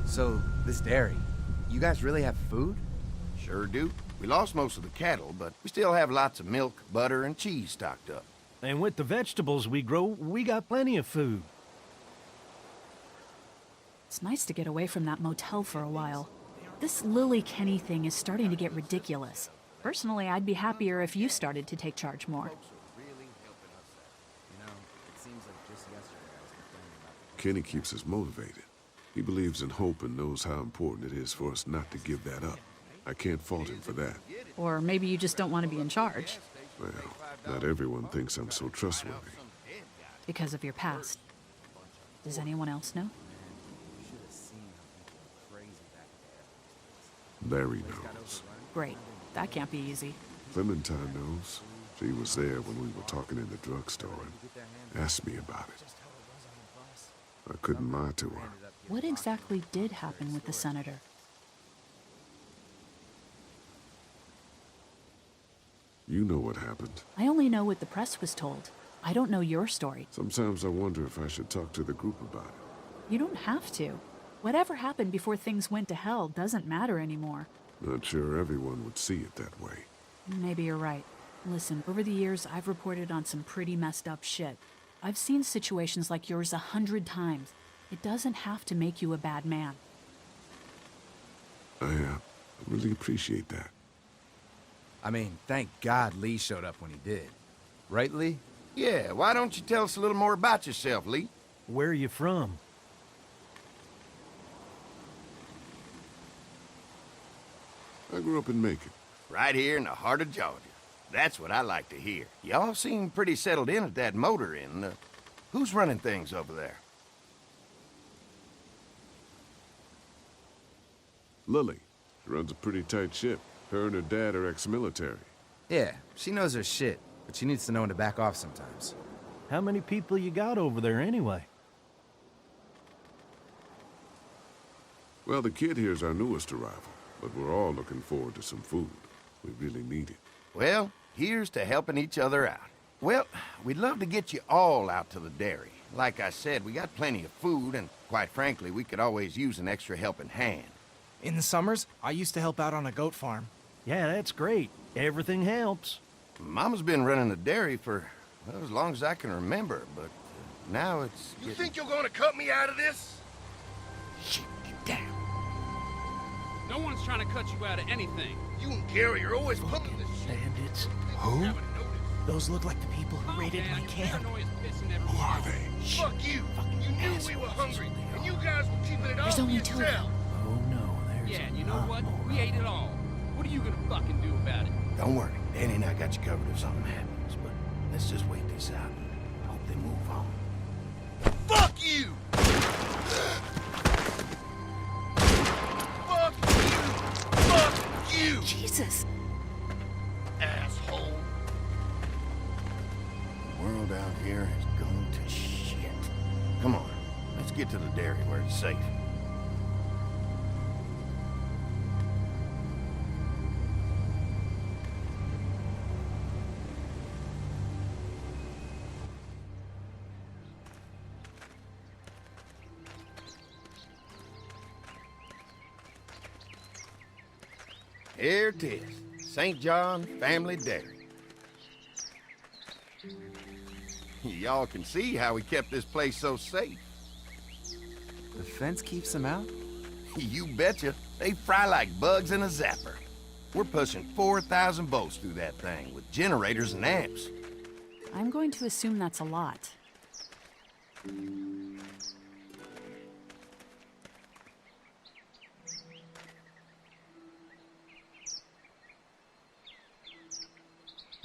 So, this dairy, you guys really have food? Sure do. We lost most of the cattle, but we still have lots of milk, butter, and cheese stocked up. And with the vegetables we grow, we got plenty of food. It's nice to get away from that motel for a while. This Lily Kenny thing is starting to get ridiculous. Personally, I'd be happier if you started to take charge more. Kenny keeps us motivated. He believes in hope and knows how important it is for us not to give that up. I can't fault him for that. Or maybe you just don't want to be in charge. Well, not everyone thinks I'm so trustworthy. Because of your past. Does anyone else know? Larry knows. Great. That can't be easy. Clementine knows. She was there when we were talking in the drugstore and asked me about it. I couldn't lie to her. What exactly did happen with the senator? You know what happened. I only know what the press was told. I don't know your story. Sometimes I wonder if I should talk to the group about it. You don't have to. Whatever happened before things went to hell doesn't matter anymore. Not sure everyone would see it that way. Maybe you're right. Listen, over the years, I've reported on some pretty messed up shit. I've seen situations like yours 100 times. It doesn't have to make you a bad man. I really appreciate that. I mean, thank God Lee showed up when he did. Right, Lee? Yeah, why don't you tell us a little more about yourself, Lee? Where are you from? I grew up in Macon. Right here in the heart of Georgia. That's what I like to hear. Y'all seem pretty settled in at that motor inn. Who's running things over there? Lily. She runs a pretty tight ship. Her and her dad are ex-military. Yeah, she knows her shit, but she needs to know when to back off sometimes. How many people you got over there anyway? Well, the kid here's our newest arrival, but we're all looking forward to some food. We really need it. Well, here's to helping each other out. Well, we'd love to get you all out to the dairy. Like I said, we got plenty of food, and quite frankly, we could always use an extra helping hand. In the summers, I used to help out on a goat farm. Yeah, that's great. Everything helps. Mama's been running the dairy for, well, as long as I can remember, but now it's You think you're gonna cut me out of this? Shit, get down. No one's trying to cut you out of anything. You and Gary are always pulling this shit. Bandits. Who? Those look like the people who raided my camp. Who are they? Fuck you! You knew we were hungry, and you guys were keeping it all There's for only two of yourself. them. Oh no, there's Yeah, a and you know lot what? more We ate it all. What are you gonna fucking do about it? Don't worry, Danny and I got you covered if something happens, but let's just wait this out. Hope they move on. Fuck you! Fuck you! Fuck you! Jesus! Asshole! The world out here has gone to shit. Come on, let's get to the dairy where it's safe. Here it is, St. John Family Dairy. Y'all can see how we kept this place so safe. The fence keeps them out? You betcha. They fry like bugs in a zapper. We're pushing 4,000 volts through that thing with generators and amps. I'm going to assume that's a lot.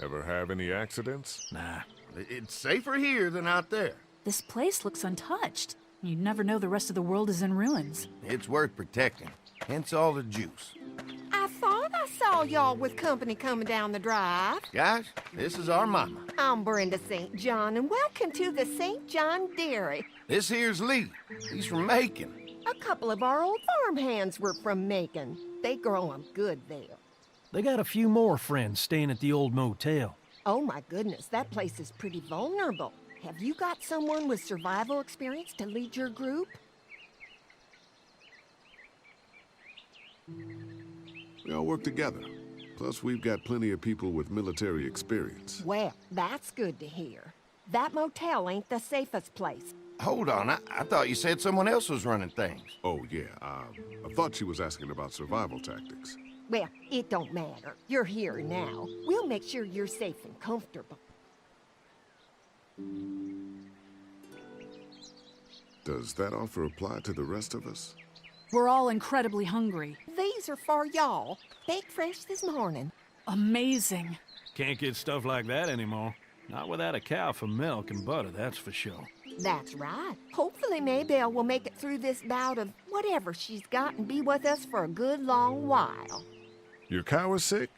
Ever have any accidents? Nah. It's safer here than out there. This place looks untouched. You'd never know the rest of the world is in ruins. It's worth protecting, hence all the juice. I thought I saw y'all with company coming down the drive. Guys, this is our mama. I'm Brenda St. John, and welcome to the St. John Dairy. This here's Lee. He's from Macon. A couple of our old farmhands were from Macon. They grow 'em good there. They got a few more friends staying at the old motel. Oh my goodness, that place is pretty vulnerable. Have you got someone with survival experience to lead your group? We all work together. Plus, we've got plenty of people with military experience. Well, that's good to hear. That motel ain't the safest place. Hold on, I thought you said someone else was running things. Oh, yeah, I thought she was asking about survival tactics. Well, it don't matter. You're here now. We'll make sure you're safe and comfortable. Does that offer apply to the rest of us? We're all incredibly hungry. These are for y'all. Baked fresh this morning. Amazing. Can't get stuff like that anymore. Not without a cow for milk and butter, that's for sure. That's right. Hopefully Maybelle will make it through this bout of whatever she's got and be with us for a good long while. Your cow is sick?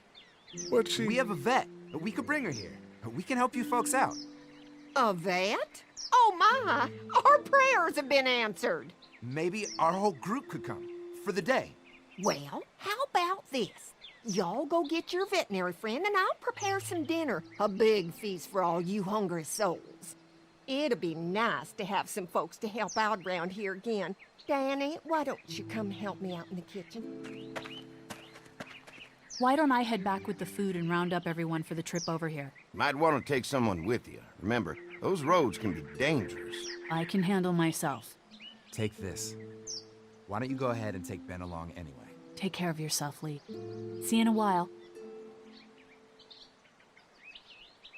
What's she... We have a vet. We could bring her here. We can help you folks out. A vet? Oh my! Our prayers have been answered. Maybe our whole group could come. For the day. Well, how about this? Y'all go get your veterinary friend and I'll prepare some dinner. A big feast for all you hungry souls. It'd be nice to have some folks to help out around here again. Danny, why don't you come help me out in the kitchen? Why don't I head back with the food and round up everyone for the trip over here? Might want to take someone with you. Remember, those roads can be dangerous. I can handle myself. Take this. Why don't you go ahead and take Ben along anyway? Take care of yourself, Lee. See you in a while.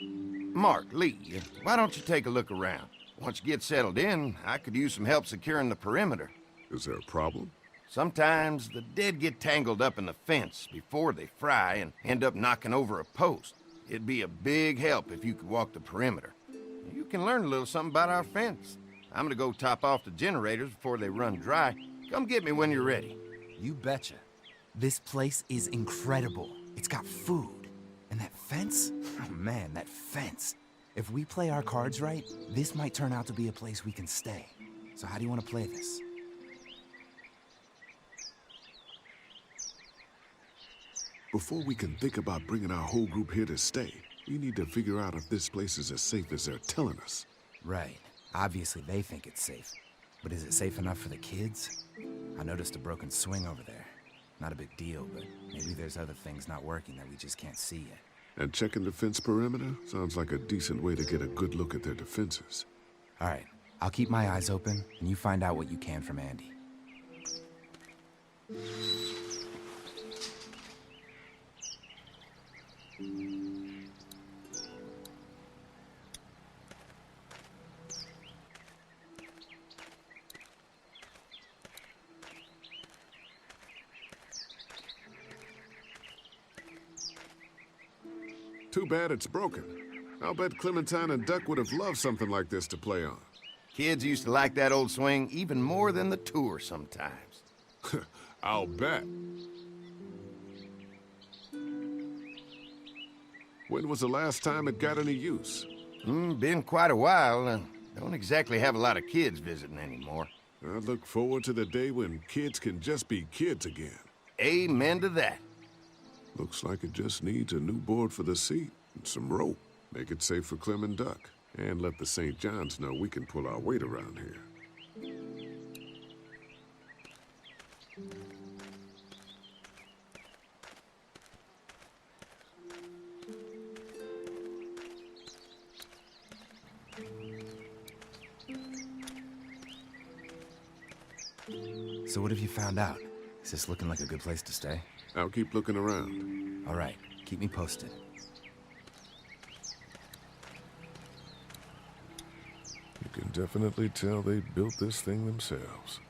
Mark, Lee, why don't you take a look around? Once you get settled in, I could use some help securing the perimeter. Is there a problem? Sometimes the dead get tangled up in the fence before they fry and end up knocking over a post. It'd be a big help if you could walk the perimeter. You can learn a little something about our fence. I'm gonna go top off the generators before they run dry. Come get me when you're ready. You betcha. This place is incredible. It's got food. And that fence? Oh man, that fence. If we play our cards right, this might turn out to be a place we can stay. So how do you want to play this? Before we can think about bringing our whole group here to stay, we need to figure out if this place is as safe as they're telling us. Right. Obviously they think it's safe. But is it safe enough for the kids? I noticed a broken swing over there. Not a big deal, but maybe there's other things not working that we just can't see yet. And checking the fence perimeter sounds like a decent way to get a good look at their defenses. All right. I'll keep my eyes open, and you find out what you can from Andy. Too bad it's broken. I'll bet Clementine and Duck would have loved something like this to play on. Kids used to like that old swing even more than the tour sometimes. I'll bet. When was the last time it got any use? Been quite a while. Don't exactly have a lot of kids visiting anymore. I look forward to the day when kids can just be kids again. Amen to that. Looks like it just needs a new board for the seat and some rope. Make it safe for Clem and Duck. And let the St. John's know we can pull our weight around here. So what have you found out? Is this looking like a good place to stay? I'll keep looking around. All right. Keep me posted. You can definitely tell they built this thing themselves.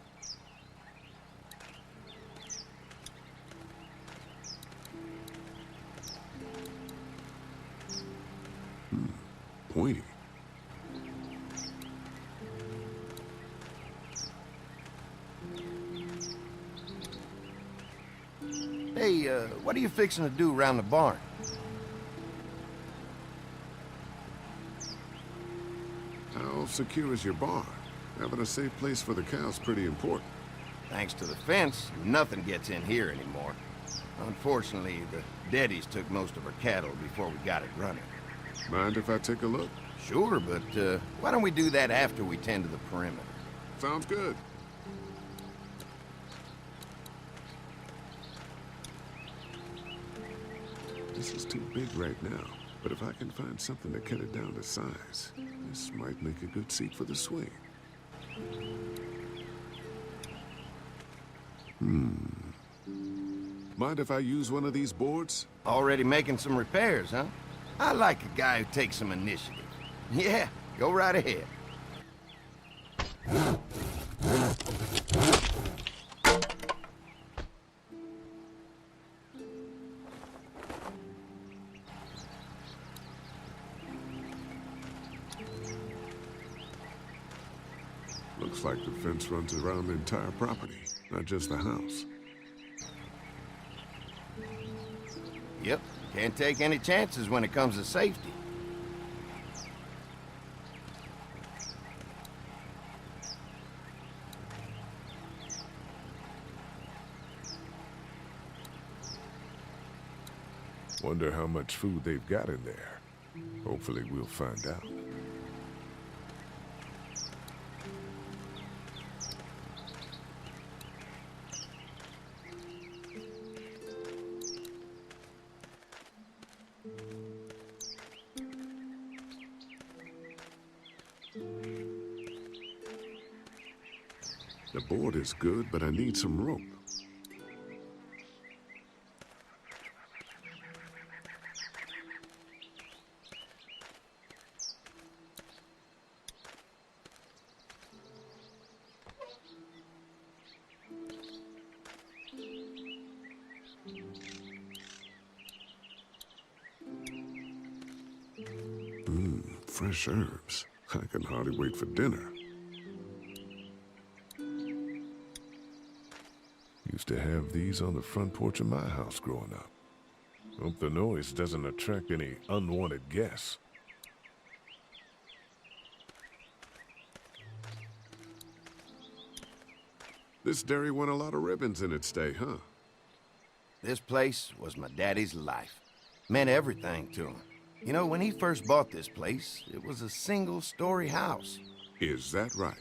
Pointy. Hey, what are you fixing to do around the barn? How secure is your barn? Having a safe place for the cow's pretty important. Thanks to the fence, nothing gets in here anymore. Unfortunately, the Daddies took most of our cattle before we got it running. Mind if I take a look? Sure, but why don't we do that after we tend to the perimeter? Sounds good. This is too big right now, but if I can find something to cut it down to size, this might make a good seat for the swing. Mind if I use one of these boards? Already making some repairs, huh? I like a guy who takes some initiative. Yeah, go right ahead. Looks like the fence runs around the entire property, not just the house. Yep, can't take any chances when it comes to safety. Wonder how much food they've got in there. Hopefully we'll find out. The board is good, but I need some rope. Fresh herbs. I can hardly wait for dinner. Used to have these on the front porch of my house growing up. Hope the noise doesn't attract any unwanted guests. This dairy won a lot of ribbons in its day, huh? This place was my daddy's life. Meant everything to him. You know, when he first bought this place, it was a single-story house. Is that right?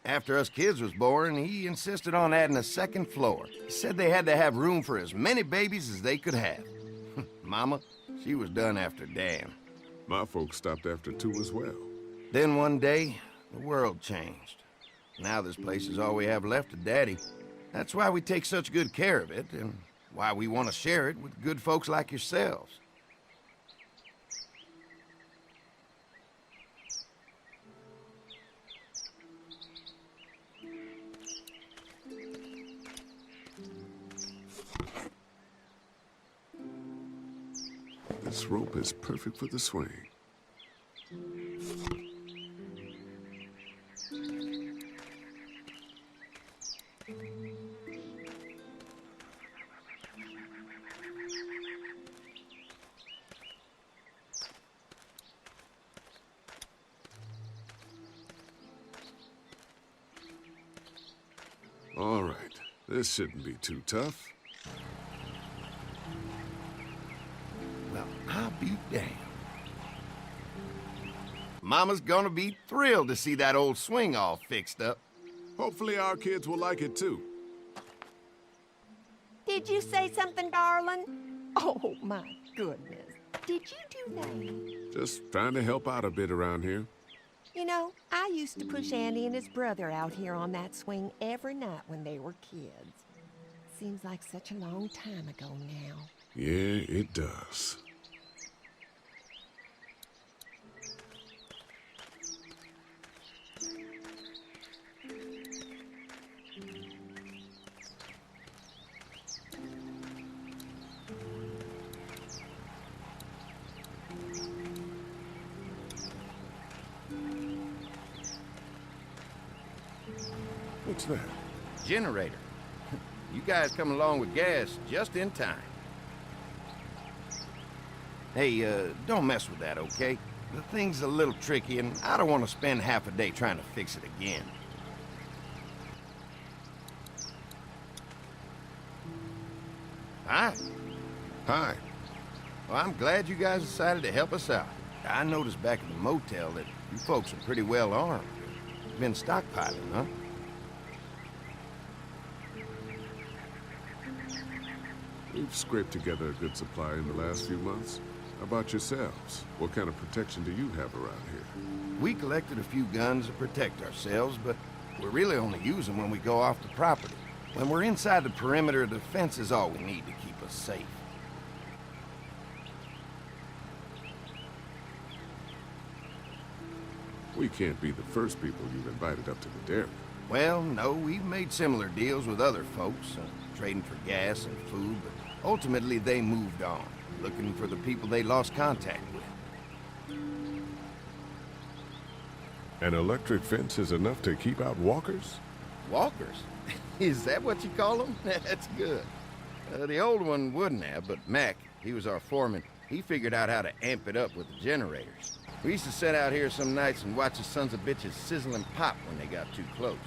After us kids was born, he insisted on adding a second floor. He said they had to have room for as many babies as they could have. Mama, she was done after Dan. My folks stopped after 2 as well. Then one day, the world changed. Now this place is all we have left of Daddy. That's why we take such good care of it, and why we want to share it with good folks like yourselves. This rope is perfect for the swing. All right, this shouldn't be too tough. Well, I'll be damned. Mama's gonna be thrilled to see that old swing all fixed up. Hopefully our kids will like it too. Did you say something, darling? Oh, my goodness. Did you do that? Just trying to help out a bit around here. You know, I used to push Andy and his brother out here on that swing every night when they were kids. Seems like such a long time ago now. Yeah, it does. What's that? Generator. You guys come along with gas just in time. Hey, don't mess with that, okay? The thing's a little tricky, and I don't want to spend half a day trying to fix it again. Hi. Hi. Well, I'm glad you guys decided to help us out. I noticed back at the motel that you folks are pretty well armed. You've been stockpiling, huh? We've scraped together a good supply in the last few months. How about yourselves? What kind of protection do you have around here? We collected a few guns to protect ourselves, but we really only use them when we go off the property. When we're inside the perimeter, the fence is all we need to keep us safe. We can't be the first people you've invited up to the dairy. Well, no, we've made similar deals with other folks, trading for gas and food, but ultimately they moved on, looking for the people they lost contact with. An electric fence is enough to keep out walkers? Walkers? Is that what you call them? That's good. The old one wouldn't have, but Mac, he was our foreman, he figured out how to amp it up with the generators. We used to sit out here some nights and watch the sons of bitches sizzle and pop when they got too close.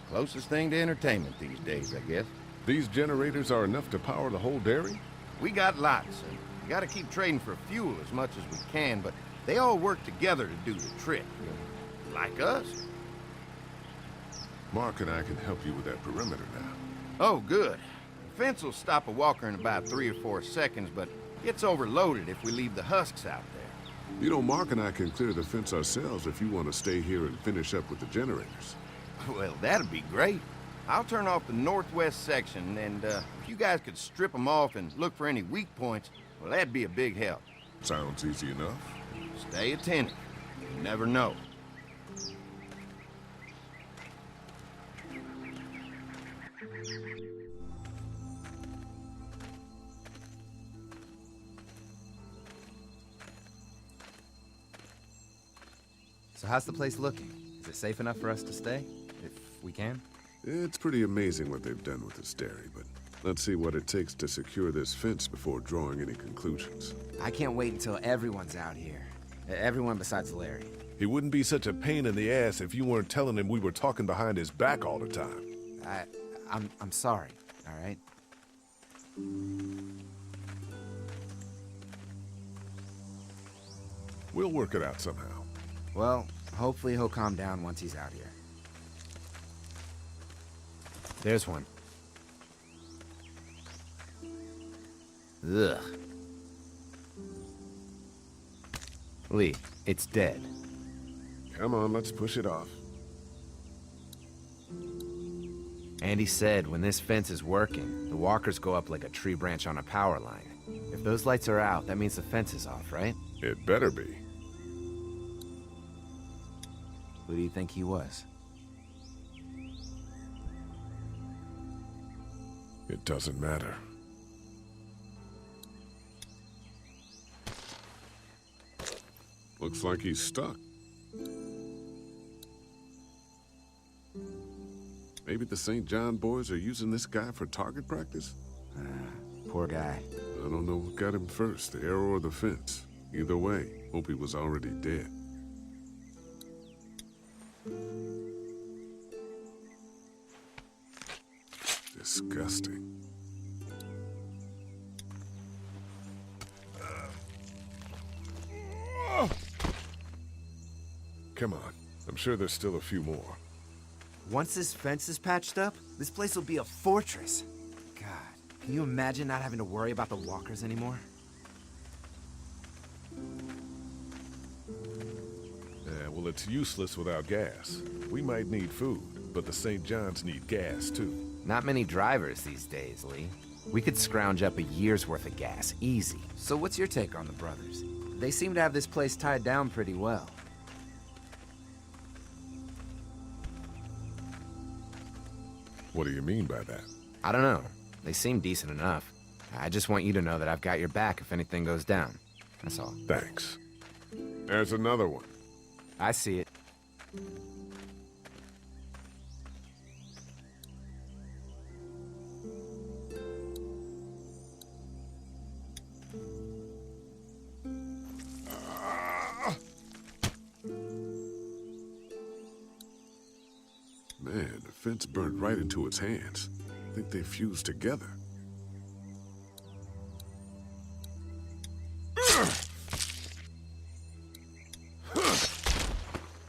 Closest thing to entertainment these days, I guess. These generators are enough to power the whole dairy? We got lots, and we gotta keep trading for fuel as much as we can, but they all work together to do the trick. Like us. Mark and I can help you with that perimeter now. Oh, good. The fence will stop a walker in about 3 or 4 seconds, but gets overloaded if we leave the husks out there. You know, Mark and I can clear the fence ourselves if you want to stay here and finish up with the generators. Well, that'd be great. I'll turn off the northwest section, and if you guys could strip them off and look for any weak points, well, that'd be a big help. Sounds easy enough. Stay attentive. You never know. So how's the place looking? Is it safe enough for us to stay? If we can? It's pretty amazing what they've done with this dairy, but let's see what it takes to secure this fence before drawing any conclusions. I can't wait until everyone's out here. Everyone besides Larry. He wouldn't be such a pain in the ass if you weren't telling him we were talking behind his back all the time. I'm sorry, all right? We'll work it out somehow. Well, hopefully he'll calm down once he's out here. There's one. Ugh. Lee, it's dead. Come on, let's push it off. Andy said when this fence is working, the walkers go up like a tree branch on a power line. If those lights are out, that means the fence is off, right? It better be. Who do you think he was? It doesn't matter. Looks like he's stuck. Maybe the St. John boys are using this guy for target practice? Poor guy. I don't know what got him first, the arrow or the fence. Either way, hope he was already dead. Disgusting. Come on. I'm sure there's still a few more. Once this fence is patched up, this place will be a fortress. God, can you imagine not having to worry about the walkers anymore? Yeah, well, it's useless without gas. We might need food, but the St. John's need gas, too. Not many drivers these days, Lee. We could scrounge up a year's worth of gas, easy. So what's your take on the brothers? They seem to have this place tied down pretty well. What do you mean by that? I don't know. They seem decent enough. I just want you to know that I've got your back if anything goes down. That's all. Thanks. There's another one. I see it. Man, the fence burned right into its hands. I think they fused together.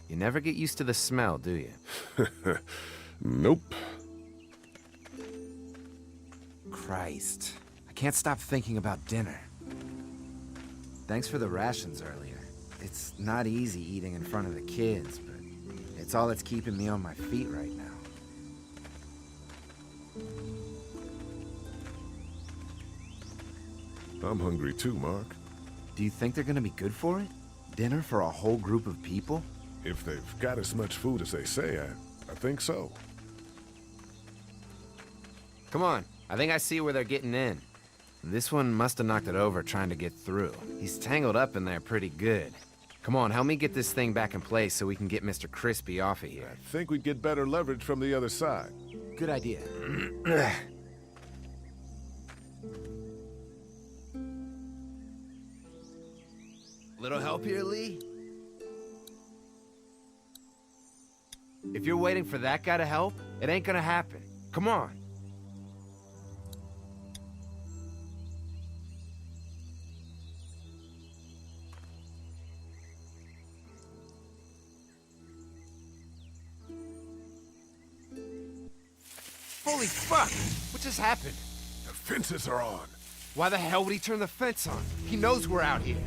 You never get used to the smell, do you? Nope. Christ. I can't stop thinking about dinner. Thanks for the rations earlier. It's not easy eating in front of the kids, but it's all that's keeping me on my feet right now. I'm hungry too, Mark. Do you think they're gonna be good for it? Dinner for a whole group of people? If they've got as much food as they say, I think so. Come on, I think I see where they're getting in. This one must have knocked it over trying to get through. He's tangled up in there pretty good. Come on, help me get this thing back in place so we can get Mr. Crispy off of here. I think we'd get better leverage from the other side. Good idea. Little help here, Lee? If you're waiting for that guy to help, it ain't gonna happen. Come on. Holy fuck! What just happened? The fences are on. Why the hell would he turn the fence on? He knows we're out here.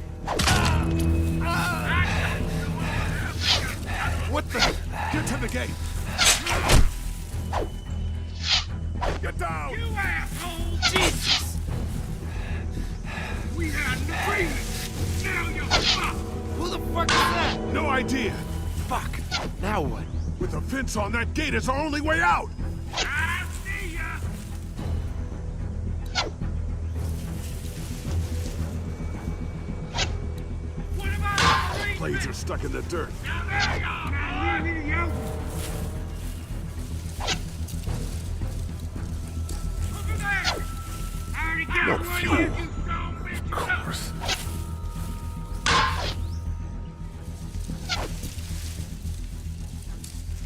What the? Get to the gate! Get down! You asshole! Jesus! We had an agreement! Now you're fucked! Who the fuck is that? No idea! Fuck! Now what? With the fence on, that gate is our only way out! I see ya! What about the agreement? Blades are stuck in the dirt. Now there you are! Now leave me out! Over there! I already got No one fuel. of you, you dumb bitch! Of course.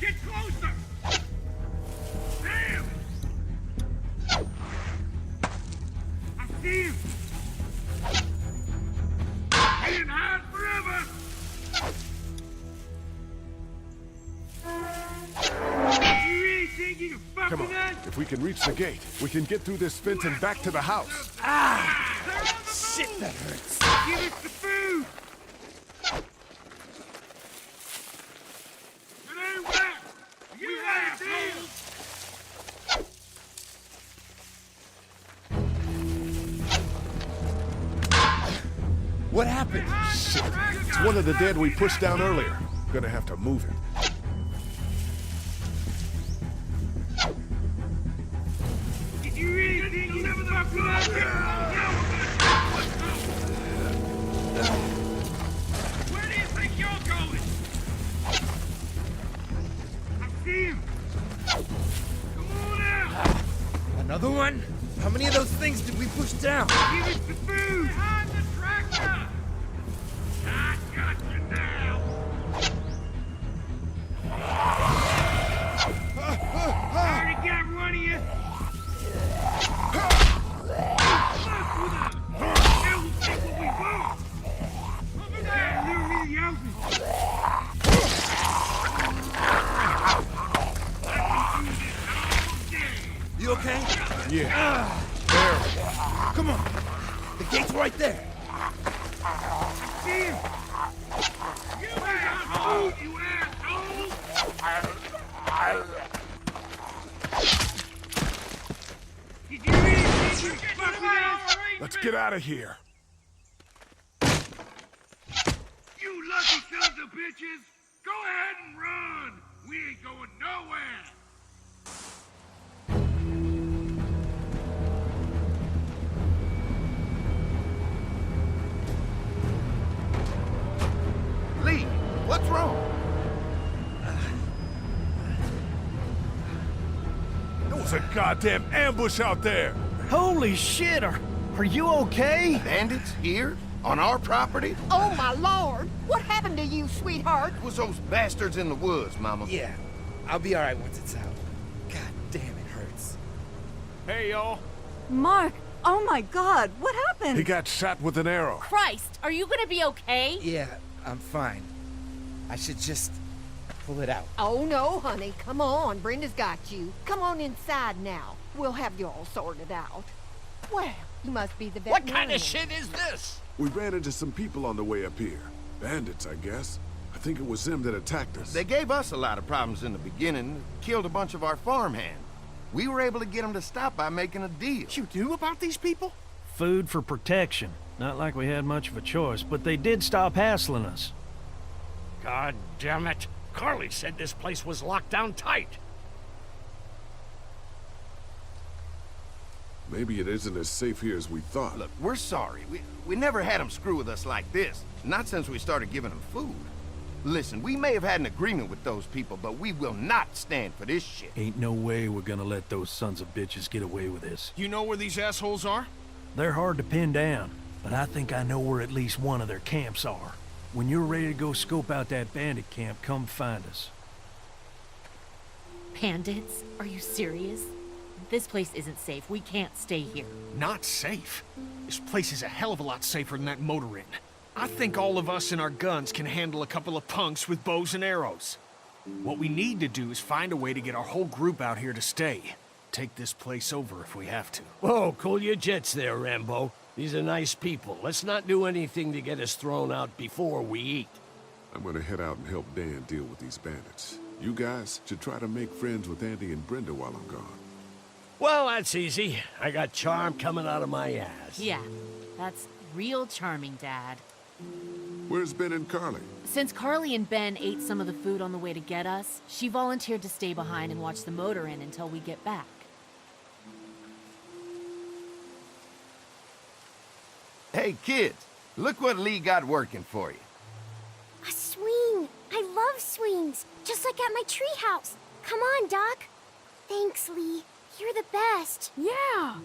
Get closer! Damn! I see him! He didn't hide forever! You really think you can fuck Come on. with us? If we can reach the gate, we can get through this fence and back to the house. Shit, that hurts! Give us the food! It ain't wet! You assholes! What happened? Shit. It's one of the dead we pushed down earlier. Gonna have to move it. Did you really think you never fuck with us? Where do you think you're going? I see him! Come on out! Another one? How many of those things did we push down? Give us the food! Behind the tractor! I got you now! I already got one of you! Fuck with us! Now we'll take what we want! Over there! You really help me! I can do this all day! You okay? Yeah. There. Come on. The gate's right there. See him! You ain't got food, you asshole! Did you really think you could fuck with us? Let's get out of here. You lucky sons of bitches! Go ahead and run! We ain't going nowhere! Lee, what's wrong? There was a goddamn ambush out there. Holy shit, are you okay? Bandits here? On our property? Oh, my lord! What happened to you, sweetheart? It was those bastards in the woods, Mama. Yeah, I'll be all right once it's out. God damn, it hurts. Hey, y'all. Mark! Oh my god, what happened? He got shot with an arrow. Christ, are you gonna be okay? Yeah, I'm fine. I should just pull it out. Oh, no, honey. Come on. Brenda's got you. Come on inside now. We'll have you all sorted out. Well, you must be the What veterinarian. kind of shit is this? We ran into some people on the way up here. Bandits, I guess. I think it was them that attacked us. They gave us a lot of problems in the beginning, killed a bunch of our farmhands. We were able to get them to stop by making a deal. You knew about these people? Food for protection. Not like we had much of a choice, but they did stop hassling us. God damn it. Carly said this place was locked down tight. Maybe it isn't as safe here as we thought. Look, we're sorry. We never had them screw with us like this. Not since we started giving them food. Listen, we may have had an agreement with those people, but we will not stand for this shit. Ain't no way we're gonna let those sons of bitches get away with this. You know where these assholes are? They're hard to pin down, but I think I know where at least one of their camps are. When you're ready to go scope out that bandit camp, come find us. Bandits? Are you serious? This place isn't safe. We can't stay here. Not safe. This place is a hell of a lot safer than that motor inn. I think all of us and our guns can handle a couple of punks with bows and arrows. What we need to do is find a way to get our whole group out here to stay. Take this place over if we have to. Whoa, cool your jets there, Rambo. These are nice people. Let's not do anything to get us thrown out before we eat. I'm gonna head out and help Dan deal with these bandits. You guys should try to make friends with Andy and Brenda while I'm gone. Well, that's easy. I got charm coming out of my ass. Yeah, that's real charming, Dad. Where's Ben and Carly? Since Carly and Ben ate some of the food on the way to get us, she volunteered to stay behind and watch the motor inn until we get back. Hey, kids, look what Lee got working for you. A swing! I love swings! Just like at my treehouse! Come on, Doc! Thanks, Lee. You're the best. Yeah!